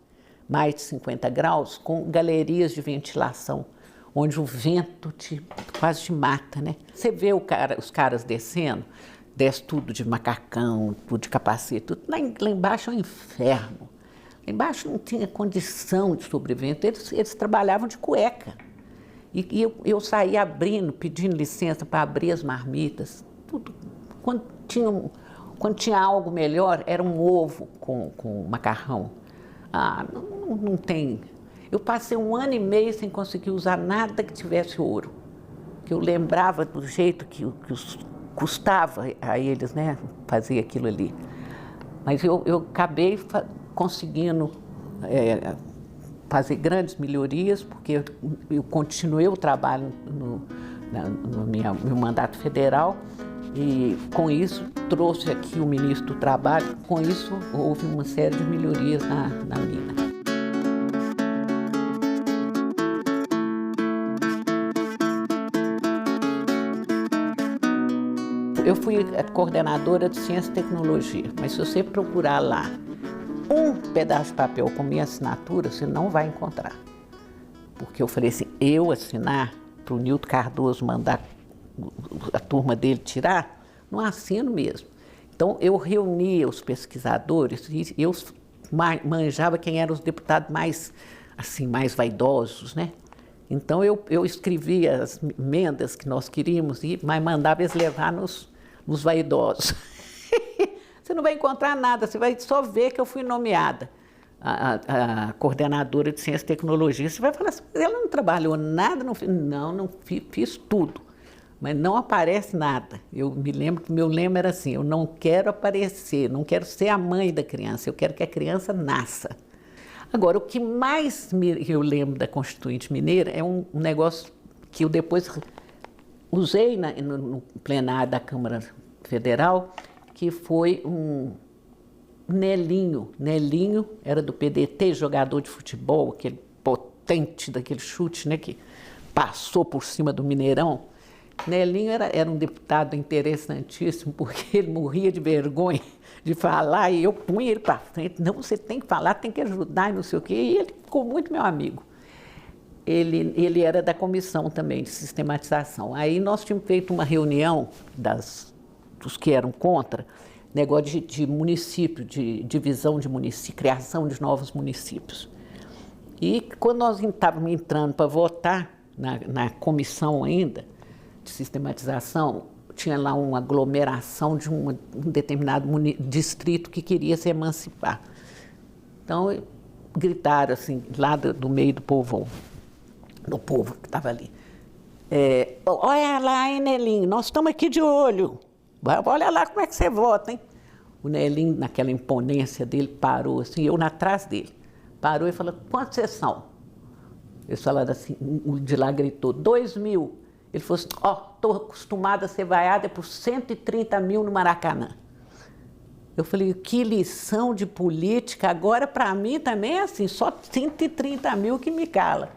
mais de 50 graus, com galerias de ventilação, onde o vento quase te mata, né? Você vê os caras descendo, desce tudo de macacão, tudo de capacete, tudo. Lá embaixo é um inferno. Lá embaixo não tinha condição de sobrevivência, eles trabalhavam de cueca. E eu saía abrindo, pedindo licença para abrir as marmitas. Tudo. Quando tinha algo melhor, era um ovo com macarrão. Não tem. Eu passei 1 ano e meio sem conseguir usar nada que tivesse ouro. Que eu lembrava do jeito que custava a eles, né, fazer aquilo ali. Mas eu acabei conseguindo fazer grandes melhorias, porque eu continuei o trabalho no meu mandato federal e, com isso, trouxe aqui o ministro do Trabalho. Com isso, houve uma série de melhorias na mina. Eu fui a coordenadora de Ciência e Tecnologia, mas se você procurar lá um pedaço de papel com minha assinatura, você não vai encontrar. Porque eu falei assim, eu assinar para o Nilton Cardoso mandar a turma dele tirar, não assino mesmo. Então eu reunia os pesquisadores e eu manjava quem eram os deputados mais, assim, mais vaidosos, né? Então eu escrevia as emendas que nós queríamos, mas mandava eles levar nos vaidosos. Você não vai encontrar nada, você vai só ver que eu fui nomeada a coordenadora de Ciência e Tecnologia. Você vai falar assim, ela não trabalhou nada? Não fiz tudo, mas não aparece nada. Eu me lembro que meu lema era assim, eu não quero aparecer, não quero ser a mãe da criança, eu quero que a criança nasça. Agora, o que mais eu lembro da Constituinte Mineira é um negócio que eu depois usei no plenário da Câmara Federal, que foi um Nelinho. Nelinho era do PDT, jogador de futebol, aquele potente daquele chute, né, que passou por cima do Mineirão. Nelinho era um deputado interessantíssimo, porque ele morria de vergonha de falar, e eu punha ele para frente. Não, você tem que falar, tem que ajudar, e não sei o quê. E ele ficou muito meu amigo. Ele era da comissão também de sistematização. Aí nós tínhamos feito uma reunião dos que eram contra, negócio de município, de divisão de município, criação de novos municípios. E quando nós estávamos entrando para votar na comissão ainda, de sistematização, tinha lá uma aglomeração de um determinado distrito que queria se emancipar. Então, gritaram assim, lá do meio do povo que estava ali. Olha lá, hein, Nelinho, nós estamos aqui de olho. Olha lá como é que você vota, hein? O Nelinho, naquela imponência dele, parou assim, eu atrás dele. Parou e falou, quantos vocês são? Eles falaram assim, o de lá gritou, 2.000. Ele falou assim, estou acostumada a ser vaiada por 130 mil no Maracanã. Eu falei, que lição de política, agora para mim também é assim, só 130 mil que me cala.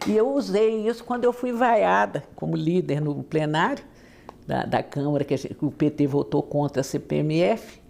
E eu usei isso quando eu fui vaiada como líder no plenário da Câmara, que o PT votou contra a CPMF.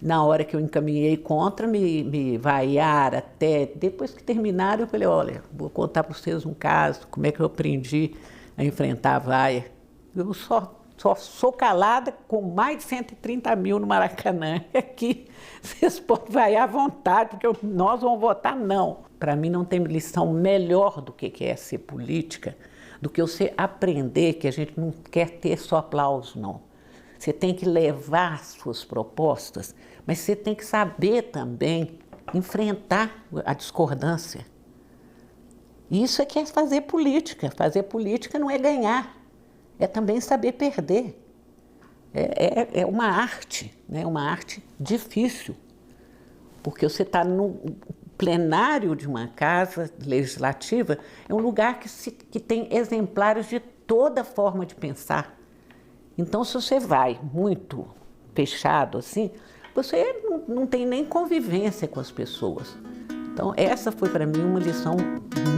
Na hora que eu encaminhei contra, me vaiaram até. Depois que terminaram, eu falei, olha, vou contar para vocês um caso, como é que eu aprendi a enfrentar a vaia. Eu só sou calada com mais de 130 mil no Maracanã. Aqui vocês podem vaiar à vontade, porque nós vamos votar não. Para mim não tem lição melhor do que é ser política, do que você aprender que a gente não quer ter só aplauso, não. Você tem que levar as suas propostas, mas você tem que saber também enfrentar a discordância. Isso é que é fazer política. Fazer política não é ganhar, é também saber perder. É uma arte, né? Uma arte difícil, porque você está no plenário de uma casa legislativa, é um lugar que tem exemplares de toda forma de pensar. Então, se você vai muito fechado assim, você não tem nem convivência com as pessoas. Então, essa foi para mim uma lição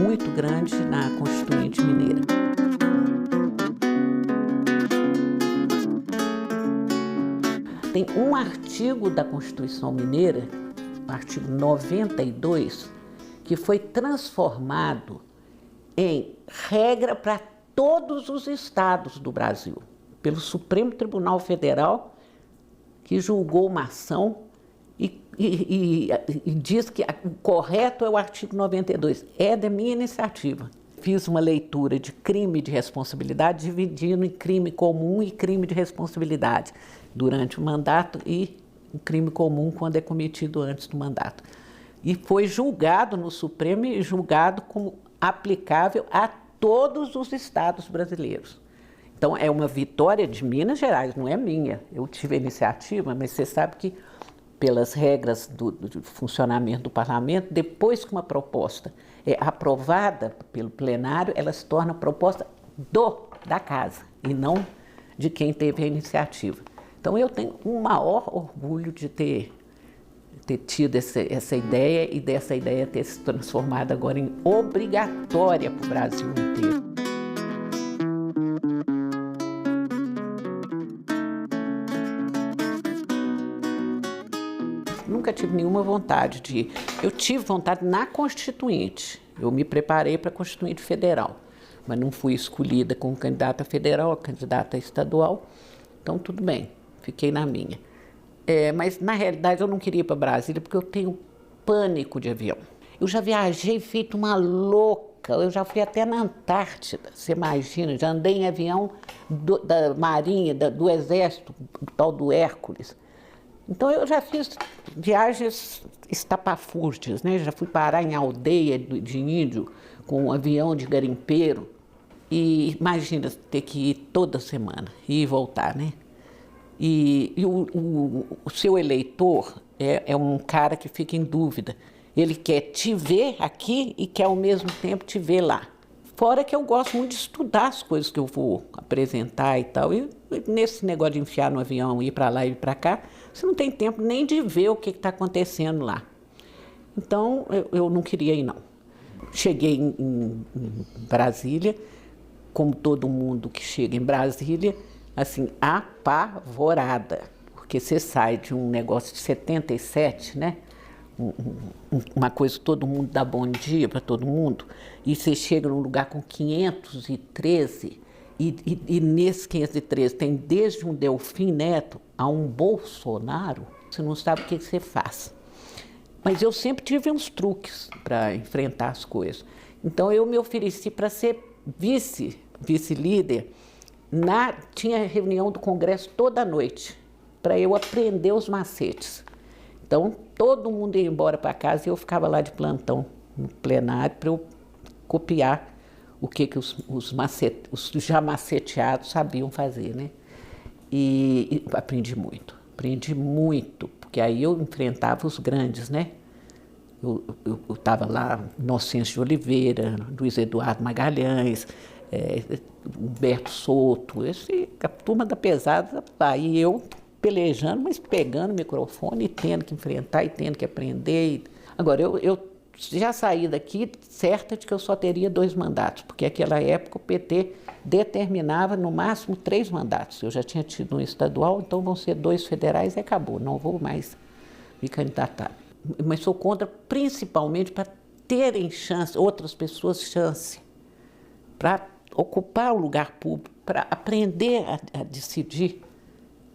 muito grande na Constituinte Mineira. Tem um artigo da Constituição Mineira, o artigo 92, que foi transformado em regra para todos os estados do Brasil, pelo Supremo Tribunal Federal, que julgou uma ação e diz que o correto é o artigo 92. É da minha iniciativa. Fiz uma leitura de crime de responsabilidade, dividindo em crime comum e crime de responsabilidade durante o mandato e um crime comum quando é cometido antes do mandato. E foi julgado no Supremo e julgado como aplicável a todos os estados brasileiros. Então, é uma vitória de Minas Gerais, não é minha. Eu tive a iniciativa, mas você sabe que, pelas regras do funcionamento do parlamento, depois que uma proposta é aprovada pelo plenário, ela se torna proposta da casa e não de quem teve a iniciativa. Então, eu tenho o maior orgulho de ter tido essa ideia e dessa ideia ter se transformado agora em obrigatória para o Brasil inteiro. Nunca tive nenhuma vontade de ir. Eu tive vontade na Constituinte. Eu me preparei para a Constituinte Federal, mas não fui escolhida como candidata federal, candidata estadual. Então, tudo bem, fiquei na minha. Mas, na realidade, eu não queria ir para Brasília porque eu tenho pânico de avião. Eu já viajei feito uma louca, eu já fui até na Antártida, você imagina, já andei em avião da Marinha, do Exército, do tal do Hércules. Então eu já fiz viagens estapafúrdias, né? Já fui parar em aldeia de índio com um avião de garimpeiro. E imagina ter que ir toda semana, ir e voltar, né? E o seu eleitor é um cara que fica em dúvida. Ele quer te ver aqui e quer ao mesmo tempo te ver lá. Fora que eu gosto muito de estudar as coisas que eu vou apresentar e tal. E nesse negócio de enfiar no avião, ir para lá e ir para cá, você não tem tempo nem de ver o que está acontecendo lá. Então, eu não queria ir, não. Cheguei em Brasília, como todo mundo que chega em Brasília, assim, apavorada. Porque você sai de um negócio de 77, né? Uma coisa, todo mundo dá bom dia para todo mundo, e você chega num lugar com 513, e nesse 513 tem desde um Delfim Neto a um Bolsonaro, você não sabe o que você faz. Mas eu sempre tive uns truques para enfrentar as coisas. Então eu me ofereci para ser vice-líder, tinha reunião do Congresso toda noite, para eu aprender os macetes. Então, todo mundo ia embora para casa e eu ficava lá de plantão no plenário para eu copiar o que os já maceteados sabiam fazer, né? E aprendi muito, porque aí eu enfrentava os grandes, né? Eu estava lá, Inocêncio de Oliveira, Luiz Eduardo Magalhães, Humberto Souto, a turma da pesada, aí eu pelejando, mas pegando o microfone e tendo que enfrentar e tendo que aprender. Agora, eu já saí daqui certa de que eu só teria 2 mandatos, porque naquela época o PT determinava no máximo 3 mandatos. Eu já tinha tido um estadual, então vão ser 2 federais e acabou, não vou mais me candidatar. Mas sou contra principalmente para terem chance, outras pessoas chance, para ocupar o lugar público, para aprender a decidir.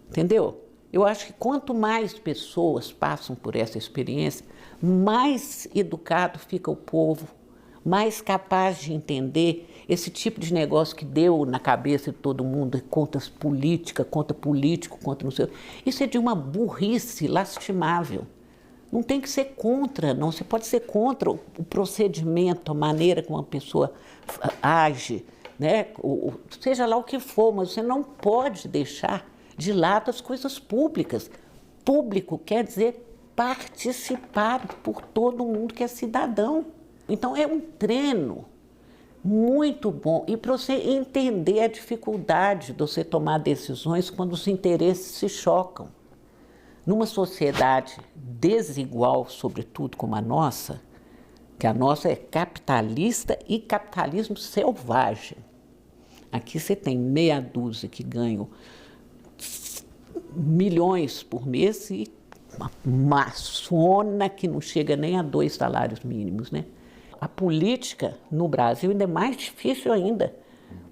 Entendeu? Eu acho que quanto mais pessoas passam por essa experiência, mais educado fica o povo, mais capaz de entender esse tipo de negócio que deu na cabeça de todo mundo, contas política, conta político, contra não sei. Isso é de uma burrice lastimável. Não tem que ser contra, não. Você pode ser contra o procedimento, a maneira como uma pessoa age, né? Seja lá o que for, mas você não pode deixar de lado as coisas públicas. Público quer dizer participado por todo mundo que é cidadão. Então é um treino muito bom. E para você entender a dificuldade de você tomar decisões quando os interesses se chocam. Numa sociedade desigual, sobretudo como a nossa, que a nossa é capitalista e capitalismo selvagem. Aqui você tem meia dúzia que ganham milhões por mês e uma maçona que não chega nem a 2 salários mínimos, né? A política no Brasil ainda é mais difícil ainda,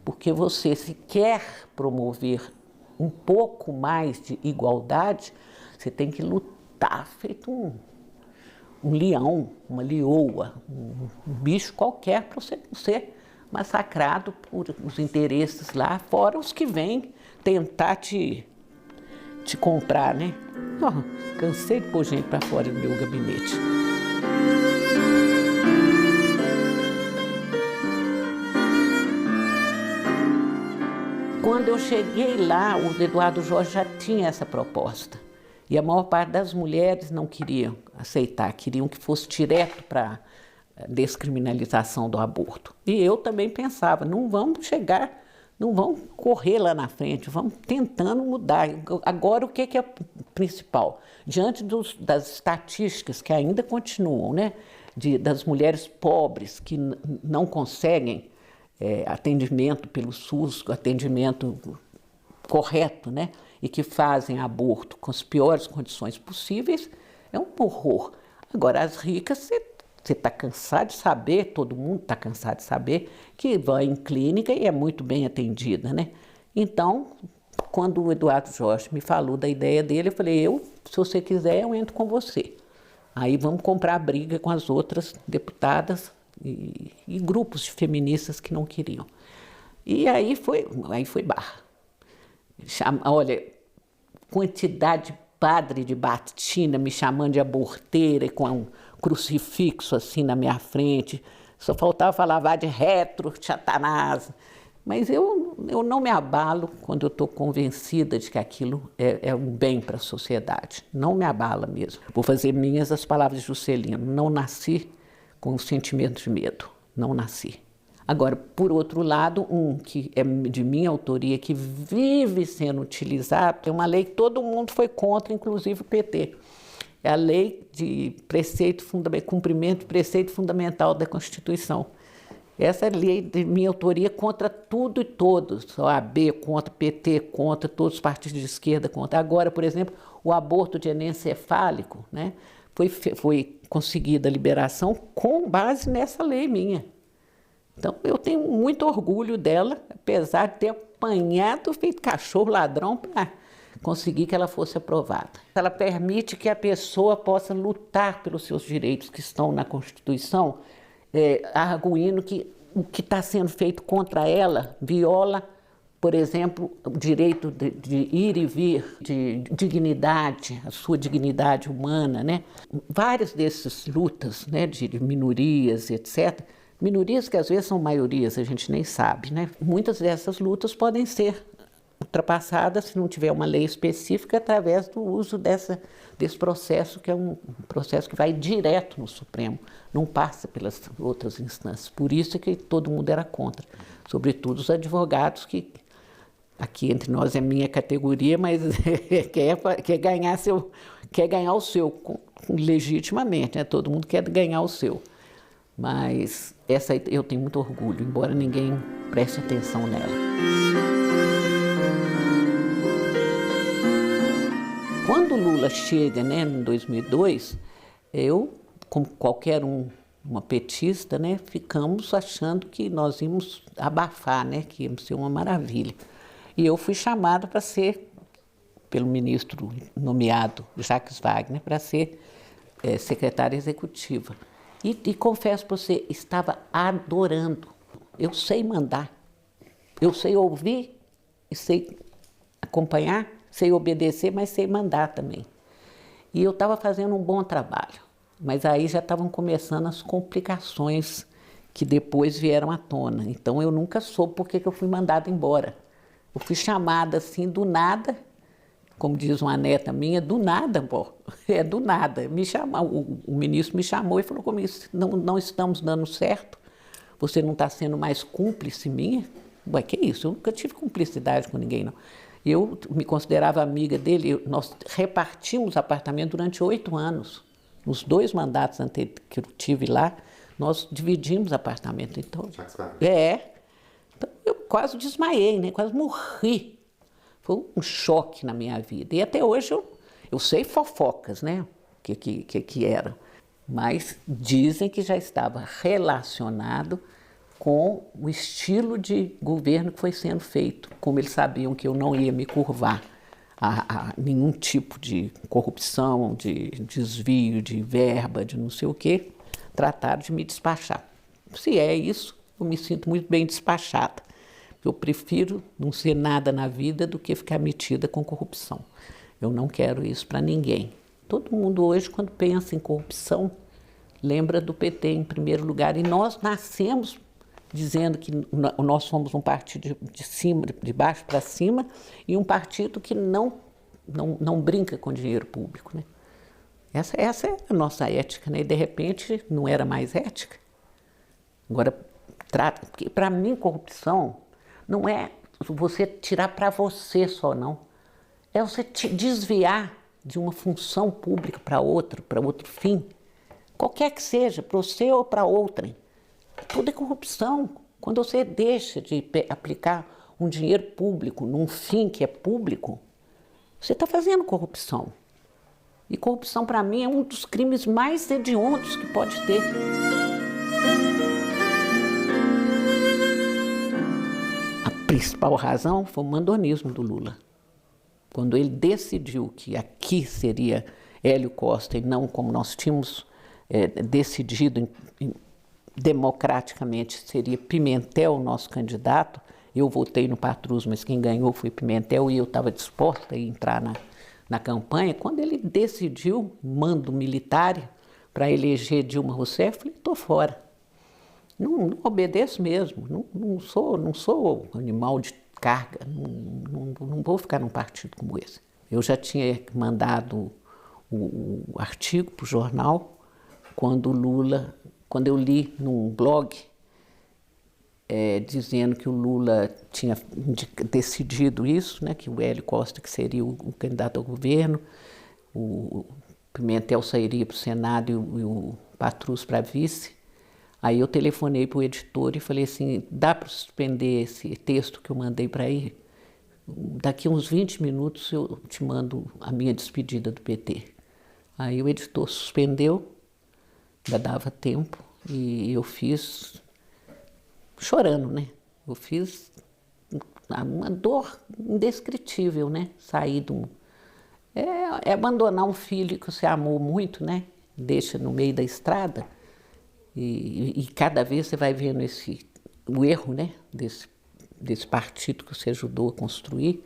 porque você, se quer promover um pouco mais de igualdade, você tem que lutar feito um leão, uma leoa, um bicho qualquer para você não ser massacrado por os interesses lá, fora os que vêm tentar te comprar, né? Oh, cansei de pôr gente para fora do meu gabinete. Quando eu cheguei lá, o Eduardo Jorge já tinha essa proposta. E a maior parte das mulheres não queriam aceitar, queriam que fosse direto para a descriminalização do aborto. E eu também pensava, não vamos chegar, não vamos correr lá na frente, vamos tentando mudar. Agora, o que é principal? Diante das estatísticas que ainda continuam, né? Das mulheres pobres que não conseguem atendimento pelo SUS, atendimento correto, né? E que fazem aborto com as piores condições possíveis, é um horror. Agora, as ricas, você está cansado de saber, todo mundo está cansado de saber, que vai em clínica e é muito bem atendida, né? Então, quando o Eduardo Jorge me falou da ideia dele, eu falei, se você quiser, eu entro com você. Aí vamos comprar briga com as outras deputadas e grupos de feministas que não queriam. E aí foi barra. Olha, quantidade de padre de batina me chamando de aborteira e com um crucifixo assim na minha frente. Só faltava falar, vá de retro, Satanás. Mas eu não me abalo quando eu estou convencida de que aquilo é um bem para a sociedade. Não me abala mesmo. Vou fazer minhas as palavras de Juscelino. Não nasci com o sentimento de medo. Não nasci. Agora, por outro lado, que é de minha autoria, que vive sendo utilizado, é uma lei que todo mundo foi contra, inclusive o PT. É a lei de cumprimento de preceito fundamental da Constituição. Essa lei de minha autoria contra tudo e todos, OAB contra, PT contra, todos os partidos de esquerda contra. Agora, por exemplo, o aborto de anencefálico, né, foi conseguida a liberação com base nessa lei minha. Então, eu tenho muito orgulho dela, apesar de ter apanhado, feito cachorro ladrão para conseguir que ela fosse aprovada. Ela permite que a pessoa possa lutar pelos seus direitos que estão na Constituição, arguindo que o que está sendo feito contra ela viola, por exemplo, o direito de ir e vir, de dignidade, a sua dignidade humana, né? Várias dessas lutas, né, de minorias, etc., minorias que às vezes são maiorias, a gente nem sabe, né? Muitas dessas lutas podem ser ultrapassadas, se não tiver uma lei específica, através do uso desse processo, que é um processo que vai direto no Supremo, não passa pelas outras instâncias. Por isso é que todo mundo era contra, sobretudo os advogados, que aqui entre nós é minha categoria, mas quer ganhar o seu legitimamente, né? Todo mundo quer ganhar o seu. Mas essa eu tenho muito orgulho, embora ninguém preste atenção nela. Quando o Lula chega, né, em 2002, eu, como qualquer uma petista, né, ficamos achando que nós íamos abafar, né, que íamos ser uma maravilha. E eu fui chamada para ser, pelo ministro nomeado Jacques Wagner, para ser secretária executiva. E confesso para você, estava adorando. Eu sei mandar, eu sei ouvir, e sei acompanhar, sei obedecer, mas sei mandar também. E eu estava fazendo um bom trabalho, mas aí já estavam começando as complicações que depois vieram à tona. Então eu nunca soube por que eu fui mandada embora. Eu fui chamada assim do nada, como diz uma neta minha, do nada, pô. Do nada. O ministro me chamou e falou comigo, não estamos dando certo, você não está sendo mais cúmplice minha? Ué, que isso? Eu nunca tive cumplicidade com ninguém, não. Eu me considerava amiga dele, nós repartimos apartamento durante 8 anos. Nos 2 mandatos que eu tive lá, nós dividimos apartamento. Então, então eu quase desmaiei, né? Quase morri. Foi um choque na minha vida. E até hoje eu sei fofocas, né? Que eram. Mas dizem que já estava relacionado com o estilo de governo que foi sendo feito. Como eles sabiam que eu não ia me curvar a nenhum tipo de corrupção, de desvio de verba, de não sei o quê, trataram de me despachar. Se é isso, eu me sinto muito bem despachada. Eu prefiro não ser nada na vida do que ficar metida com corrupção. Eu não quero isso para ninguém. Todo mundo hoje, quando pensa em corrupção, lembra do PT em primeiro lugar. E nós nascemos dizendo que nós somos um partido de baixo para cima e um partido que não brinca com dinheiro público, né? Essa é a nossa ética, né? E de repente não era mais ética. Agora, para mim, corrupção não é você tirar para você só, não. É você te desviar de uma função pública para outro fim. Qualquer que seja, para você ou para outrem. Tudo é corrupção. Quando você deixa de aplicar um dinheiro público num fim que é público, você está fazendo corrupção. E corrupção, para mim, é um dos crimes mais hediondos que pode ter. A principal razão foi o mandonismo do Lula. Quando ele decidiu que aqui seria Hélio Costa e não como nós tínhamos decidido democraticamente, seria Pimentel o nosso candidato. Eu votei no Patrus, mas quem ganhou foi Pimentel e eu estava disposta a entrar na campanha. Quando ele decidiu mando militar para eleger Dilma Rousseff, eu falei, estou fora. Não obedeço mesmo, não sou animal de carga, não vou ficar num partido como esse. Eu já tinha mandado o artigo para o jornal quando eu li num blog dizendo que o Lula tinha decidido isso, né, que o Hélio Costa que seria o candidato ao governo, o Pimentel sairia para o Senado e o Patrus para vice. Aí eu telefonei para o editor e falei assim, dá para suspender esse texto que eu mandei para ele? Daqui uns 20 minutos eu te mando a minha despedida do PT. Aí o editor suspendeu, ainda dava tempo, e eu fiz chorando, né? Eu fiz uma dor indescritível, né? Sair é abandonar um filho que você amou muito, né? Deixa no meio da estrada. E cada vez você vai vendo o erro, né, desse partido que você ajudou a construir.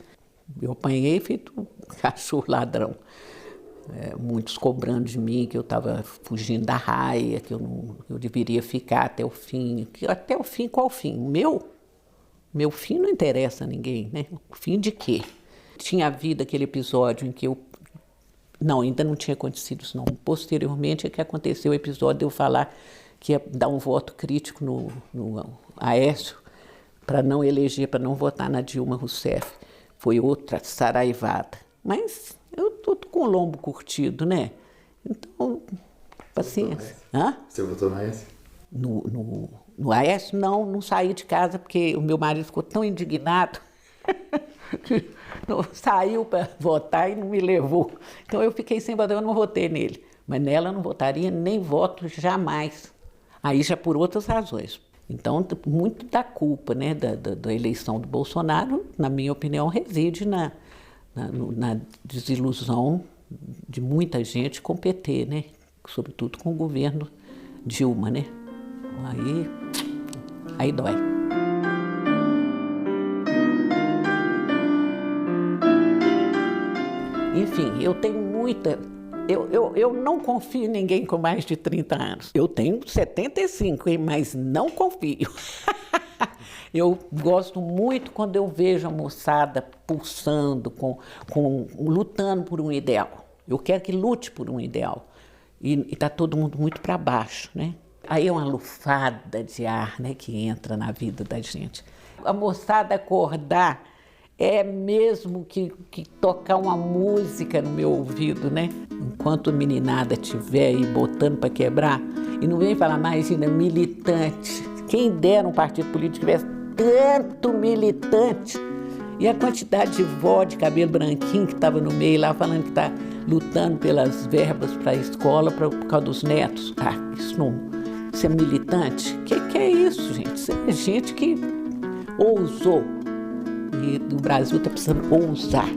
Eu apanhei feito um cachorro ladrão. Muitos cobrando de mim que eu estava fugindo da raia, que eu deveria ficar até o fim. Até o fim, qual fim? Meu fim não interessa a ninguém, né? O fim de quê? Tinha havido aquele episódio em que Não, ainda não tinha acontecido isso não. Posteriormente é que aconteceu o episódio de eu falar que ia dar um voto crítico no Aécio para não eleger, para não votar na Dilma Rousseff. Foi outra saraivada. Mas eu tô com o lombo curtido, né? Então, paciência. Você votou no Aécio? No Aécio, não saí de casa porque o meu marido ficou tão indignado que saiu para votar e não me levou. Então eu fiquei sem votar, eu não votei nele. Mas nela eu não votaria, nem voto jamais. Aí já por outras razões. Então, muito da culpa, né, da eleição do Bolsonaro, na minha opinião, reside na desilusão de muita gente com o PT, né? Sobretudo com o governo Dilma, né? Aí dói. Enfim, eu tenho muita... Eu não confio em ninguém com mais de 30 anos. Eu tenho 75, mas não confio. Eu gosto muito quando eu vejo a moçada pulsando, lutando por um ideal. Eu quero que lute por um ideal. E está todo mundo muito para baixo, né? Aí é uma lufada de ar, né, que entra na vida da gente. A moçada acordar é mesmo que tocar uma música no meu ouvido, né? Enquanto a meninada estiver aí botando para quebrar, e não vem falar mais, imagina, militante. Quem dera um partido político tivesse tanto militante. E a quantidade de vó de cabelo branquinho que estava no meio lá, falando que está lutando pelas verbas para a escola por causa dos netos. Isso é militante? Que é isso, gente? Isso é gente que ousou. E o Brasil está precisando ousar.